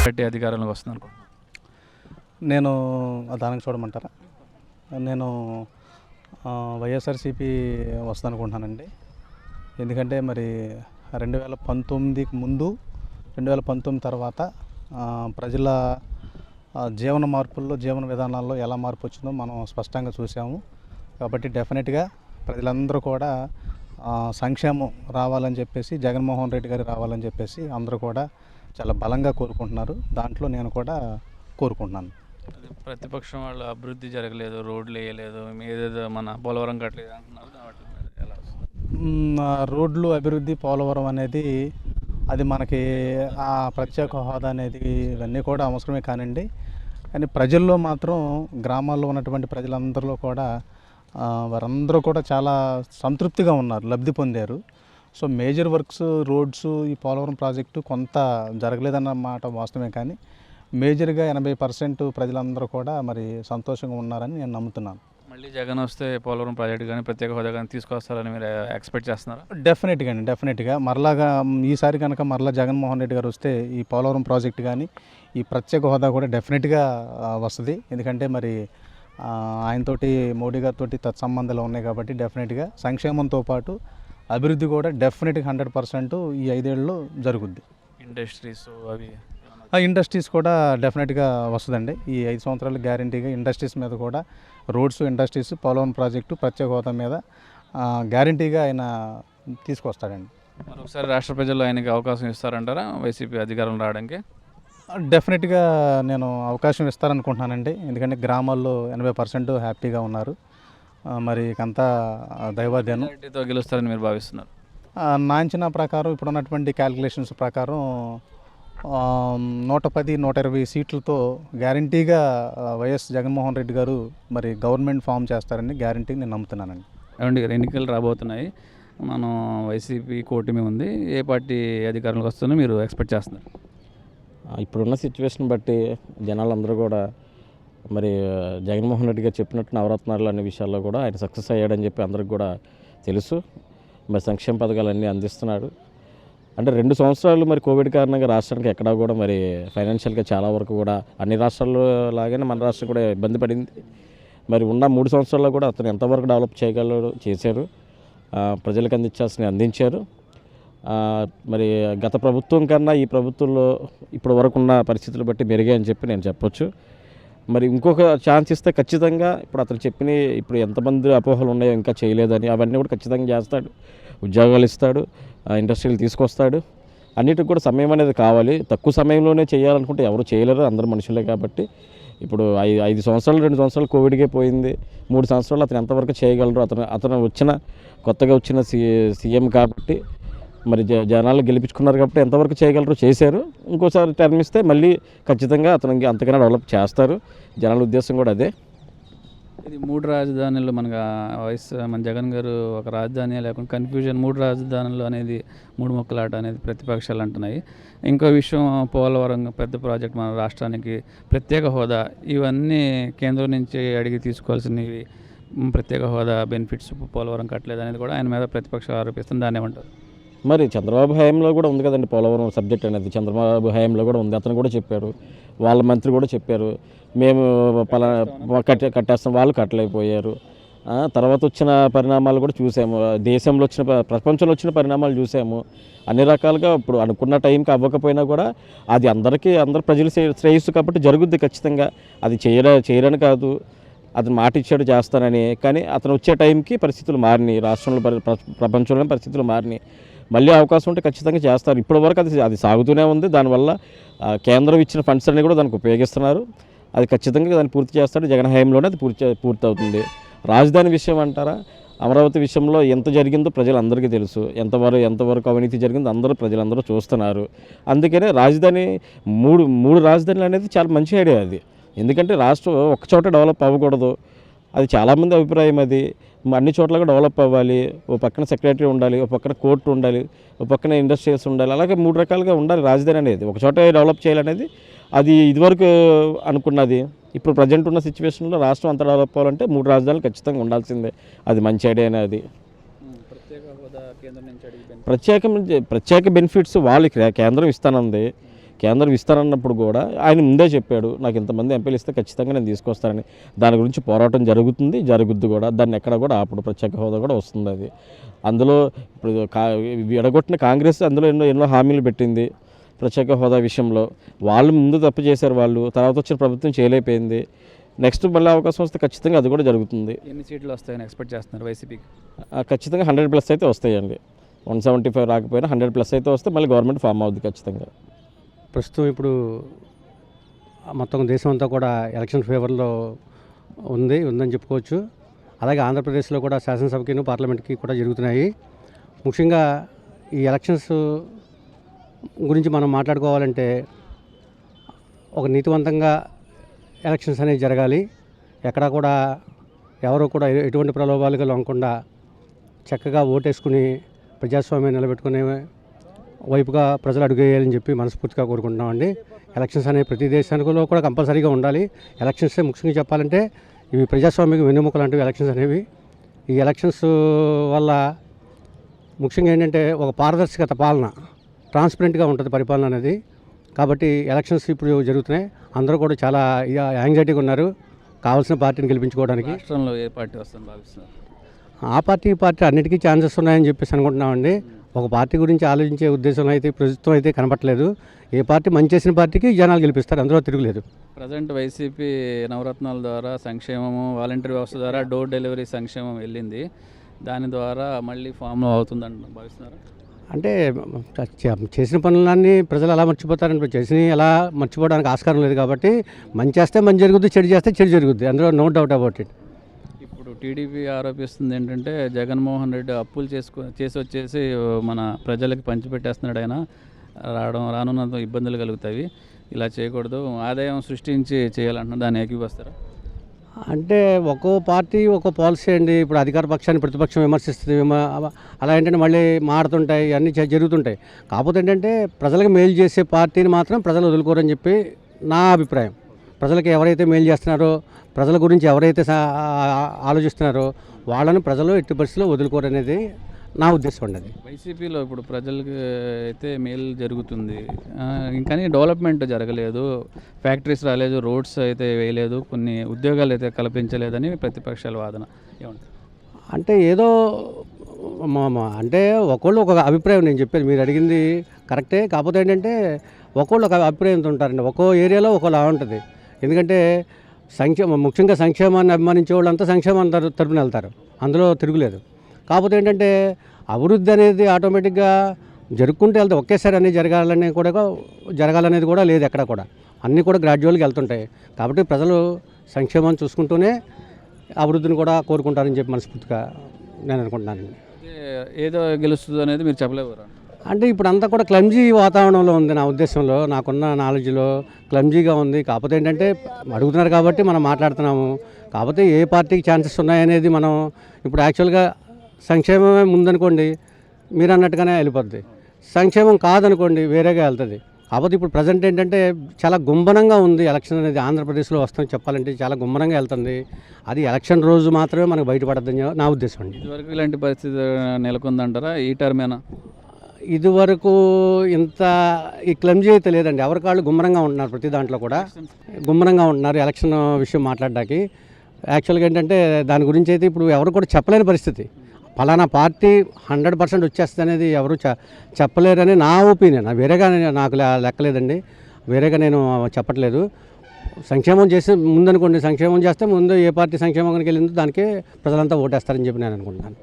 Party అధికారంలోకి వస్తుంది అనుకుంటున్నాను. నేను దానికి చూడమంటారా? నేను వైఎస్ఆర్సీపీ వస్తుంది అనుకుంటున్నానండి. ఎందుకంటే మరి 2019కి ముందు 2019 తర్వాత ప్రజల జీవన మార్పుల్లో, జీవన విధానాల్లో ఎలా మార్పు వచ్చిందో మనం స్పష్టంగా చూసాము. కాబట్టి డెఫినెట్గా ప్రజలందరూ కూడా సంక్షేమం రావాలని చెప్పేసి, జగన్మోహన్ రెడ్డి గారు రావాలని చెప్పేసి అందరూ కూడా చాలా బలంగా కోరుకుంటున్నారు. దాంట్లో నేను కూడా కోరుకుంటున్నాను. ప్రతిపక్షం వాళ్ళు అభివృద్ధి జరగలేదు, రోడ్లు వేయలేదు, ఏదేదో మన పోలవరం కట్టలేదు అంటున్నారు. ఎలా రోడ్లు అభివృద్ధి, పోలవరం అనేది అది మనకి ఆ ప్రత్యేక హోదా అనేది ఇవన్నీ కూడా అవసరమే కానండి. కానీ ప్రజల్లో మాత్రం, గ్రామాల్లో ఉన్నటువంటి ప్రజలందరిలో కూడా వారందరూ కూడా చాలా సంతృప్తిగా ఉన్నారు, లబ్ధి పొందారు. సో మేజర్ వర్క్స్, రోడ్స్, ఈ పోలవరం ప్రాజెక్టు కొంత జరగలేదన్నమాట వాస్తవమే. కానీ మేజర్గా 80% ప్రజలందరూ కూడా మరి సంతోషంగా ఉన్నారని నేను నమ్ముతున్నాను. మళ్ళీ జగన్ వస్తే పోలవరం ప్రాజెక్టు కానీ, ప్రత్యేక హోదా కానీ తీసుకొస్తారని మీరు ఎక్స్పెక్ట్ చేస్తున్నారా? డెఫినెట్గా మరలాగా ఈసారి కనుక మరలా జగన్మోహన్ రెడ్డి గారు వస్తే ఈ పోలవరం ప్రాజెక్టు కానీ, ఈ ప్రత్యేక హోదా కూడా డెఫినెట్గా వస్తుంది. ఎందుకంటే మరి ఆయనతోటి, మోడీ గారితో తత్సంబంధాలు ఉన్నాయి కాబట్టి డెఫినెట్గా సంక్షేమంతో పాటు అభివృద్ధి కూడా డెఫినెట్గా 100% ఈ 5 ఏళ్ళలో జరుగుద్ది. ఇండస్ట్రీస్ కూడా డెఫినెట్గా వస్తుందండి. ఈ 5 సంవత్సరాలు గ్యారంటీగా ఇండస్ట్రీస్ మీద కూడా, రోడ్స్, ఇండస్ట్రీస్, పోలవరం ప్రాజెక్టు, ప్రత్యేక హోదా మీద గ్యారంటీగా ఆయన తీసుకొస్తాడండి. మరొకసారి రాష్ట్ర ప్రజలు ఆయనకి అవకాశం ఇస్తారంటారా వైసీపీ అధికారం రావడానికి? డెఫినెట్గా నేను అవకాశం ఇస్తారనుకుంటున్నానండి. ఎందుకంటే గ్రామాల్లో 80% హ్యాపీగా ఉన్నారు. మరి అంతా దైవాధ్యానం గెలుస్తారని మీరు భావిస్తున్నారు? నా అంచనా ప్రకారం, ఇప్పుడున్నటువంటి క్యాలిక్యులేషన్స్ ప్రకారం 110, 120 సీట్లతో గ్యారంటీగా వైఎస్ జగన్మోహన్ రెడ్డి గారు మరి గవర్నమెంట్ ఫామ్ చేస్తారని గ్యారంటీగా నేను నమ్ముతున్నానండి. ఏమండి, ఎన్నికలు రాబోతున్నాయి, మనం వైసీపీ కూటమి ఉంది, ఏ పార్టీ అధికారంలోకి వస్తుందో మీరు ఎక్స్పెక్ట్ చేస్తున్నారు? ఇప్పుడున్న సిచ్యువేషన్ బట్టి జనాలందరూ కూడా మరి జగన్మోహన్ రెడ్డి గారు చెప్పినట్టు నవరత్నాలు అనే విషయాల్లో కూడా ఆయన సక్సెస్ అయ్యాడని చెప్పి అందరికి కూడా తెలుసు. మరి సంక్షేమ పథకాలన్నీ అందిస్తున్నాడు. అంటే 2 సంవత్సరాలు మరి కోవిడ్ కారణంగా రాష్ట్రానికి ఎక్కడా కూడా మరి ఫైనాన్షియల్గా చాలా వరకు కూడా అన్ని రాష్ట్రాల్లో లాగానే మన రాష్ట్రం కూడా ఇబ్బంది పడింది. మరి ఉన్న 3 సంవత్సరాల్లో కూడా అతను ఎంతవరకు డెవలప్ చేయగలడు, చేశారు. ప్రజలకు అందించారు. మరి గత ప్రభుత్వం కన్నా ఈ ప్రభుత్వంలో ఇప్పటి వరకు ఉన్న పరిస్థితులు బట్టి మెరుగే అని చెప్పి నేను చెప్పొచ్చు. మరి ఇంకొక ఛాన్స్ ఇస్తే ఖచ్చితంగా ఇప్పుడు అతను చెప్పిన, ఇప్పుడు ఎంతమంది అపోహలు ఉన్నాయో ఇంకా చేయలేదని, అవన్నీ కూడా ఖచ్చితంగా చేస్తాడు. ఉద్యోగాలు ఇస్తాడు, ఇండస్ట్రీలు తీసుకొస్తాడు. అన్నిటికి కూడా సమయం అనేది కావాలి. తక్కువ సమయంలోనే చేయాలనుకుంటే ఎవరు చేయలేరు, అందరు మనుషులే. కాబట్టి ఇప్పుడు 5 సంవత్సరాలు, 2 సంవత్సరాలు కోవిడ్కే పోయింది. 3 సంవత్సరాలు అతను ఎంతవరకు చేయగలరు? అతను కొత్తగా వచ్చిన సీఎం కాబట్టి మరి జనాలు గెలిపించుకున్నారు కాబట్టి ఎంతవరకు చేయగలరు, చేశారు. ఇంకోసారి టర్మ్ ఇస్తే మళ్ళీ ఖచ్చితంగా అతనికి అంతకన్నా డెవలప్ చేస్తారు. జనాల ఉద్దేశం కూడా అదే. ఇది 3 రాజధానులు మన జగన్ గారు ఒక రాజధాని లేకుండా కన్ఫ్యూజన్, 3 రాజధానులు అనేది 3 ముక్కలాట అనేది ప్రతిపక్షాలు అంటున్నాయి. ఇంకో విషయం, పోలవరం పెద్ద ప్రాజెక్ట్, మన రాష్ట్రానికి ప్రత్యేక హోదా, ఇవన్నీ కేంద్రం నుంచి అడిగి తీసుకోవాల్సినవి. ప్రత్యేక హోదా బెనిఫిట్స్ పోలవరం కట్టలేదు అనేది కూడా ఆయన మీద ప్రతిపక్షాలు ఆరోపిస్తుంది. దాన్ని ఏమంటారు? మరి చంద్రబాబు హయాంలో కూడా ఉంది కదండి పోలవరం సబ్జెక్ట్ అనేది. చంద్రబాబు హయాంలో కూడా ఉంది. అతను కూడా చెప్పారు, వాళ్ళ మంత్రి కూడా చెప్పారు, మేము కట్టేస్తాం, వాళ్ళు కట్టలేకపోయారు. తర్వాత వచ్చిన పరిణామాలు కూడా చూసాము. దేశంలో వచ్చిన, ప్రపంచంలో వచ్చిన పరిణామాలు చూసాము. అన్ని రకాలుగా ఇప్పుడు అనుకున్న టైంకి అవ్వకపోయినా కూడా అది అందరు ప్రజలు శ్రేయస్సు కాబట్టి జరుగుద్ది ఖచ్చితంగా. అది చేయరని కాదు, అతను మాట ఇచ్చాడు చేస్తానని. కానీ అతను వచ్చే టైంకి పరిస్థితులు మారినాయి, రాష్ట్రంలో ప్రపంచంలో పరిస్థితులు మారినాయి. మళ్ళీ అవకాశం ఉంటే ఖచ్చితంగా చేస్తారు. ఇప్పటివరకు అది సాగుతూనే ఉంది. దానివల్ల కేంద్రం ఇచ్చిన ఫండ్స్ అన్నీ కూడా దానికి ఉపయోగిస్తున్నారు. అది ఖచ్చితంగా దాన్ని పూర్తి చేస్తాడు. జగన్ హయాంలోనే అది పూర్తి అవుతుంది. రాజధాని విషయం అంటారా, అమరావతి విషయంలో ఎంత జరిగిందో ప్రజలందరికీ తెలుసు. ఎంతవరకు అవినీతి జరిగిందో ప్రజలందరూ చూస్తున్నారు. అందుకనే రాజధాని, మూడు రాజధానులు అనేది చాలా మంచి ఐడియా అది. ఎందుకంటే రాష్ట్రం ఒక్కచోట డెవలప్ అవ్వకూడదు, అది చాలామంది అభిప్రాయం. అది అన్ని చోట్ల డెవలప్ అవ్వాలి. ఓ పక్కన సెక్రటరీ ఉండాలి, ఓ పక్కన కోర్టు ఉండాలి, ఓ పక్కన ఇండస్ట్రీస్ ఉండాలి. అలాగే 3 రకాలుగా ఉండాలి రాజధాని అనేది. ఒక చోట డెవలప్ చేయాలనేది అది ఇదివరకు అనుకున్నది. ఇప్పుడు ప్రజెంట్ ఉన్న సిచ్యువేషన్లో రాష్ట్రం అంతా డెవలప్ అవ్వాలంటే 3 రాజధానులు ఖచ్చితంగా ఉండాల్సిందే. అది మంచి ఐడియా అనేది. ప్రత్యేక బెనిఫిట్స్ వాళ్ళకి కేంద్రం ఇస్తానంది. కేంద్రం ఇస్తారన్నప్పుడు కూడా ఆయన ముందే చెప్పాడు, నాకు ఇంతమంది ఎంపీలు ఇస్తే ఖచ్చితంగా నేను తీసుకొస్తానని. దాని గురించి పోరాటం జరుగుద్ది కూడా. దాన్ని ఎక్కడ కూడా ఆపడు. ప్రత్యేక హోదా కూడా వస్తుంది. అది అందులో ఇప్పుడు ఎడగొట్టిన కాంగ్రెస్ అందులో ఎన్నో హామీలు పెట్టింది ప్రత్యేక హోదా విషయంలో. వాళ్ళు ముందు తప్పు చేశారు, వాళ్ళు తర్వాత వచ్చిన ప్రభుత్వం చేయలేకపోయింది. నెక్స్ట్ మళ్ళీ అవకాశం వస్తే ఖచ్చితంగా అది కూడా జరుగుతుంది. ఎన్ని సీట్లు వస్తాయని ఎక్స్పెక్ట్ చేస్తున్నారు వైసీపీకి? ఖచ్చితంగా 100+ అయితే వస్తాయండి. 175 రాకపోయినా 100+ అయితే వస్తే మళ్ళీ గవర్నమెంట్ ఫామ్ అవుద్ది ఖచ్చితంగా. ప్రస్తుతం ఇప్పుడు మొత్తం దేశం అంతా కూడా ఎలక్షన్ ఫేవర్లో ఉందని చెప్పుకోవచ్చు. అలాగే ఆంధ్రప్రదేశ్లో కూడా శాసనసభకి పార్లమెంట్కి కూడా జరుగుతున్నాయి. ముఖ్యంగా ఈ ఎలక్షన్స్ గురించి మనం మాట్లాడుకోవాలంటే ఒక నీతివంతంగా ఎలక్షన్స్ అనేవి జరగాలి. ఎక్కడా కూడా ఎవరు కూడా ఎటువంటి ప్రలోభాలుగా లొంగకుండా చక్కగా ఓటేసుకుని ప్రజాస్వామ్యం నిలబెట్టుకునే వైపుగా ప్రజలు అడుగేయాలని చెప్పి మనస్ఫూర్తిగా కోరుకుంటున్నామండి. ఎలక్షన్స్ అనేవి ప్రతి దేశానికిలో కూడా కంపల్సరీగా ఉండాలి. ఎలక్షన్సే ముఖ్యంగా చెప్పాలంటే ఇవి ప్రజాస్వామ్యం వెన్నెముక లాంటివి ఎలక్షన్స్ అనేవి. ఈ ఎలక్షన్స్ వల్ల ముఖ్యంగా ఏంటంటే ఒక పారదర్శకత పాలన, ట్రాన్స్పరెంట్గా ఉంటుంది పరిపాలన అనేది. కాబట్టి ఎలక్షన్స్ ఇప్పుడు జరుగుతున్నాయి. అందరూ కూడా చాలా యాంగ్జైటీగా ఉన్నారు కావాల్సిన పార్టీని గెలిపించుకోవడానికి. రాష్ట్రంలో ఏ పార్టీ వస్తుందని భావిస్తున్నారు? ఆ పార్టీ అన్నిటికీ ఛాన్సెస్ ఉన్నాయని చెప్పేసి అనుకుంటున్నామండి. ఒక పార్టీ గురించి ఆలోచించే ఉద్దేశం అయితే ప్రస్తుతం అయితే కనపట్లేదు. ఏ పార్టీ మంచి చేసిన పార్టీకి జనాలు గెలిపిస్తారు, అందులో తిరుగులేదు. ప్రజెంట్ వైసీపీ నవరత్నాల ద్వారా సంక్షేమము, వాలంటీర్ వ్యవస్థ ద్వారా డోర్ డెలివరీ సంక్షేమం వెళ్ళింది. దాని ద్వారా మళ్ళీ ఫామ్లో అవుతుందని భావిస్తున్నారు. అంటే చేసిన పనులన్నీ ప్రజలు ఎలా మర్చిపోతారంటే చేసినవి ఎలా మర్చిపోవడానికి ఆస్కారం లేదు. కాబట్టి మంచి చేస్తే మంచి జరుగుద్ది, చెడు చేస్తే చెడు జరుగుద్ది, అందులో నో డౌట్ అబౌట్ ఇట్. ఇప్పుడు టీడీపీ ఆరోపిస్తుంది ఏంటంటే జగన్మోహన్ రెడ్డి అప్పులు చేసి వచ్చేసి మన ప్రజలకి పంచిపెట్టేస్తున్నాడు. ఆయన రానున్న ఇబ్బందులు కలుగుతాయి, ఇలా చేయకూడదు, ఆదాయం సృష్టించి చేయాలంటున్నారు. దాన్ని ఏకీభవిస్తారా? అంటే ఒక్కో పార్టీ ఒక్కో పాలసీ అండి. ఇప్పుడు అధికార పక్షాన్ని ప్రతిపక్షం విమర్శిస్తుంది, అలా ఏంటంటే మళ్ళీ మారుతుంటాయి, అన్నీ జరుగుతుంటాయి. కాకపోతే ఏంటంటే ప్రజలకు మేలు చేసే పార్టీని మాత్రం ప్రజలు వదులుకోరని చెప్పి నా అభిప్రాయం. ప్రజలకు ఎవరైతే మేలు చేస్తున్నారో, ప్రజల గురించి ఎవరైతే ఆలోచిస్తున్నారో వాళ్ళని ప్రజలు ఎట్టి పరిస్థితుల్లో వదులుకోరనేది నా ఉద్దేశం అండి. వైసీపీలో ఇప్పుడు ప్రజలకి అయితే మేలు జరుగుతుంది, కానీ డెవలప్మెంట్ జరగలేదు, ఫ్యాక్టరీస్ రాలేదు, రోడ్స్ అయితే వేయలేదు, కొన్ని ఉద్యోగాలు అయితే కల్పించలేదని ప్రతిపక్షాల వాదన. ఏమంటారు? అంటే ఏదో అంటే ఒకళ్ళు ఒక అభిప్రాయం, నేను చెప్పేది మీరు అడిగింది కరెక్టే. కాకపోతే ఏంటంటే ఒకళ్ళు ఒక అభిప్రాయంతో ఉంటారండి. ఒక్కో ఏరియాలో ఒకలా ఉంటుంది. ఎందుకంటే ముఖ్యంగా సంక్షేమాన్ని అభిమానించే వాళ్ళంతా సంక్షేమాన్ని తరపున వెళ్తారు, అందులో తిరుగులేదు. కాకపోతే ఏంటంటే అభివృద్ధి అనేది ఆటోమేటిక్గా జరుపుకుంటూ వెళ్తే ఒకేసారి అన్నీ జరగాలనేది కూడా లేదు ఎక్కడ కూడా. అన్నీ కూడా గ్రాడ్యువల్గా వెళ్తుంటాయి. కాబట్టి ప్రజలు సంక్షేమాన్ని చూసుకుంటూనే అభివృద్ధిని కూడా కోరుకుంటారని చెప్పి మనస్ఫూర్తిగా నేను అనుకుంటున్నానండి. ఏదో గెలుస్తుంది అనేది మీరు చెప్పలేరు అంటే ఇప్పుడు అంతా కూడా క్లమ్జీ వాతావరణంలో ఉంది. నా ఉద్దేశంలో, నాకున్న నాలెడ్జ్లో క్లమ్జీగా ఉంది. కాకపోతే ఏంటంటే అడుగుతున్నారు కాబట్టి మనం మాట్లాడుతున్నాము. కాకపోతే ఏ పార్టీకి ఛాన్సెస్ ఉన్నాయనేది మనం ఇప్పుడు యాక్చువల్గా సంక్షేమమే ముందనుకోండి, మీరు అన్నట్టుగానే వెళ్ళిపోద్ది. సంక్షేమం కాదనుకోండి, వేరేగా వెళ్తుంది. కాకపోతే ఇప్పుడు ప్రజెంట్ ఏంటంటే చాలా గుంభనంగా ఉంది ఎలక్షన్ అనేది. ఆంధ్రప్రదేశ్లో వస్తాం చెప్పాలంటే చాలా గుంభనంగా వెళ్తుంది. అది ఎలక్షన్ రోజు మాత్రమే మనకు బయటపడద్దని నా ఉద్దేశం అండి. ఇదివరకు ఇలాంటి పరిస్థితి నెలకొందంటారా ఈ టర్మేనా? ఇదివరకు ఇంత ఈ క్లమ్జీ అయితే లేదండి. ఎవరికాళ్ళు గుమ్మరంగా ఉంటున్నారు, ప్రతి దాంట్లో కూడా గుమ్మరంగా ఉంటున్నారు ఎలక్షన్ విషయం మాట్లాడడానికి. యాక్చువల్గా ఏంటంటే దాని గురించి అయితే ఇప్పుడు ఎవరు కూడా చెప్పలేని పరిస్థితి. ఫలానా పార్టీ 100% వచ్చేస్తుంది అనేది ఎవరు చెప్పలేరని నా ఒపీనియన్. వేరేగా నాకు లెక్కలేదండి, వేరేగా నేను చెప్పట్లేదు. సంక్షేమం చేసి ముందనుకోండి, సంక్షేమం చేస్తే ముందు ఏ పార్టీ సంక్షేమానికి వెళ్ళిందో దానికి ప్రజలంతా ఓటేస్తారని చెప్పి నేను అనుకుంటున్నాను.